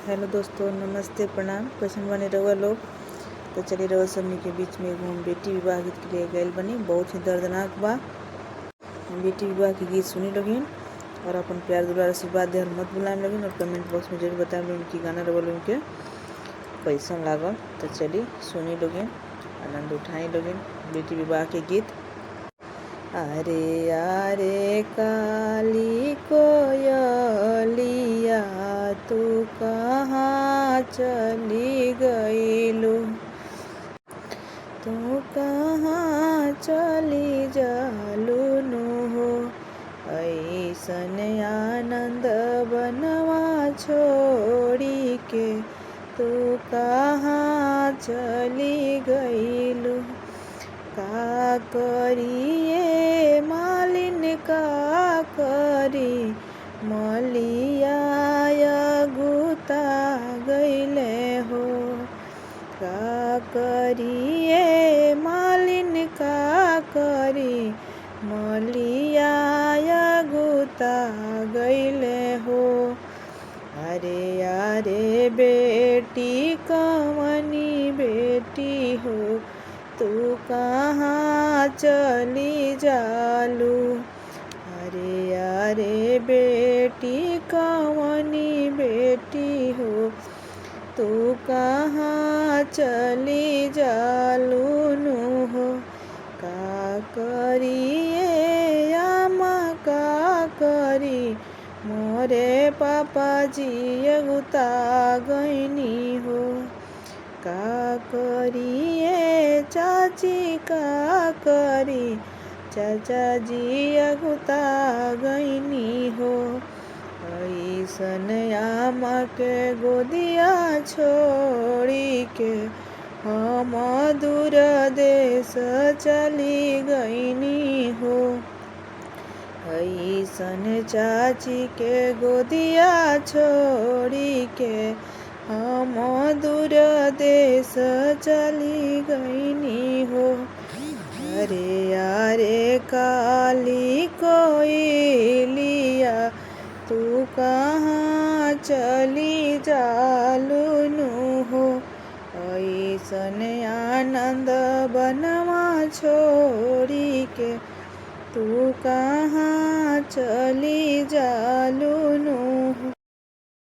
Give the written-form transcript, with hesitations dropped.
Hello दोस्तों, नमस्ते, प्रणाम। कैसन बने रहुआ लोग। तो चलिए रहुआ सबनी के बीच में एगो हम बेटी विवाह गीत के लिए गए बनी। बहुत ही दर्दनाक बा। बेटी विवाह के गीत सुनी लोगिन और अपन प्यार दुलार आशीर्वाद दे मत भुलाएं लोगिन, और कमेंट बॉक्स में जरूर बताएं लोगिन कि गाना रहुआ लोगन के कैसन लागल। तो चलिए सुनी लोगिन, आनंद उठाई लोगिन बेटी विवाह के गीत। अरे अरे काली कोयलिया तू कहाँ चली गईलू, तू कहाँ चली जालू नु हो। ऐसन आनंद बनवा छोड़ी के तू कहाँ चली गईलू। का करिए मालिन का करी, मलिया गुता गईले हो। का करिए मालिन का करी, मलिया गुता गईले हो। अरे अरे बेटी कवनी बेटी हो, तू कहाँ चली जालू। अरे अरे बेटी कवनी बेटी हो, तू कहाँ चली जालू नु हो। का करिए आमा का करी, मोरे पापा जी गुता गईनी हो। का करिए चाची का करी, चाचा जी अगुता गईनी हो। ऐसन आमा के गोदिया छोड़ी के हम दूर देश चली गईनी हो। ऐसन चाची के गोदिया छोड़ी के हम दूर देश चली गईनी हो। अरे अरे काली कोयलिया तू कहाँ चली जालू नु हो। ऐसन आनंद बनवा छोड़ी के तू कहाँ चली जालू नु